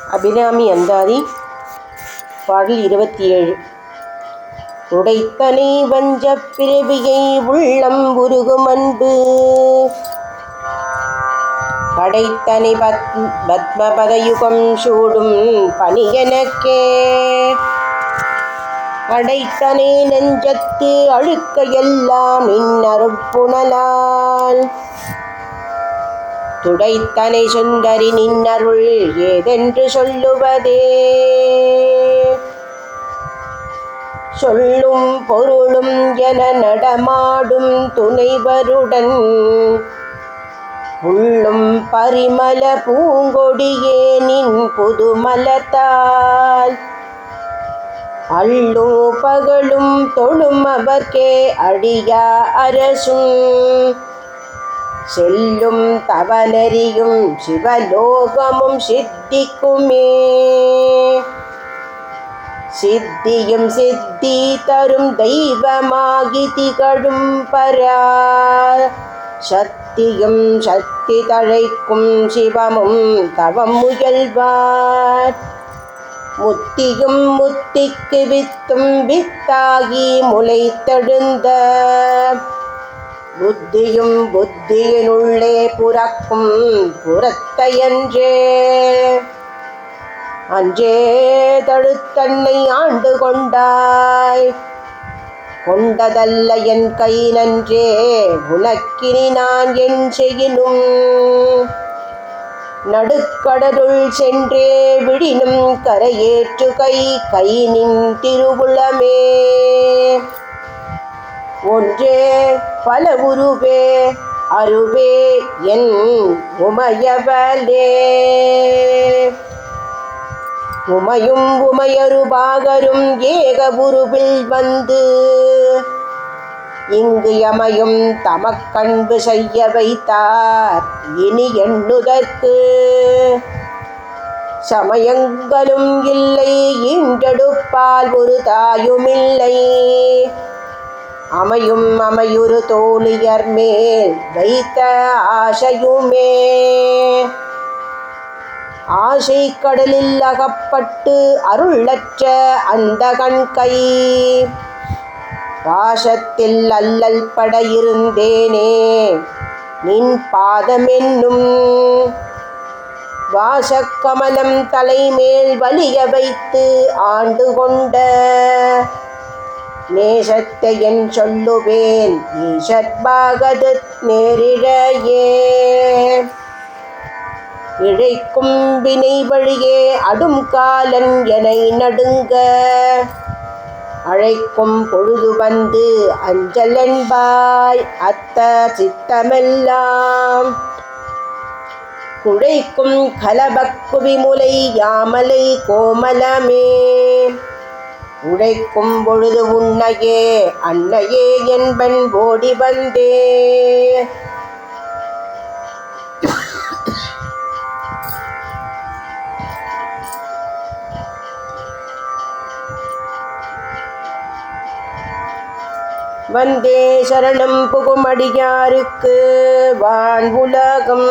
அபிராமி அந்தாதி பாடல் 27. உடைத்தனை வஞ்சப் பிறவியை உள்ளம் உருகும் அன்பு படைத்தனை பத்மபதயுகம் சூடும் பணியனக்கே அடைத்தனை நெஞ்சத்து அழுக்க எல்லாம் நின்னருட்புணலால் துடைத்தனை சுந்தரி நின்னருள் ஏதென்று சொல்லுவதே சொல்லும் பொருளும் என நடமாடும் துணைவருடன் உள்ளும் பரிமள பூங்கொடியே நின் புதுமலத்தால் அள்ளும் பகலும் தொழும் அவர்க்கே அடியா அரசும் செல்லும் தவநெறியும் சிவலோகமும் சித்திக்குமே சித்தியும் சித்தி தரும் தெய்வமாகி திகழும் பரா சக்தியும் சக்தி தழைக்கும் சிவமும் தவம் முயல்வார் முத்தியும் முத்திக்கு வித்தும் வித்தாகி முளைத்தெழுந்த புத்தியும் புத்தியினுள்ளே புறக்கும் புறத்தையன்றே அன்றே தடுத்தன்னை ஆண்டு கொண்டாய் கொண்டதல்ல என் கை நன்றே உனக்கினி நான் என் செய்யினும் நடுக்கடலுள் சென்றே விடினும் கரையேற்று கை நின் திருவுளமே ஒன்றே பல உருவே அருவே என் உமையவளே உமையும் உமையருபாகரும் ஏக உருவில் வந்து இங்கு யமையும் தமக்கன்பு செய்ய வைத்தார் இனி எண்ணுதற்கு சமயங்களும் இல்லை ஈன்றெடுப்பால் ஒரு தாயுமில்லை அமையும் அமையுறு தோழியர் மேல் வைத்த ஆசையுமே ஆசை கடலில் அகப்பட்டு அருளற்ற அந்த கண்கை பாசத்தில் அல்லல் பட இருந்தேனே நின் பாதமென்னும் வாசக்கமலம் தலைமேல் வலிய வைத்து ஆண்டு கொண்ட நேசத்தை என் சொல்லுவேன் ஈஷத்பாகது நேரிழையே இழைக்கும் வினை வழியே அடும் காலன் எனை நடுங்க அழைக்கும் பொழுது வந்து அஞ்சலன்பாய் அத்த சித்தமெல்லாம் குழைக்கும் கலபக்குவிமுலை யாமலை கோமலமே உழைக்கும் பொழுது உன்னையே அன்னையே என்பன் ஓடி வந்தே வந்தே சரணம் புகுமடியாருக்கு வான் உலகம்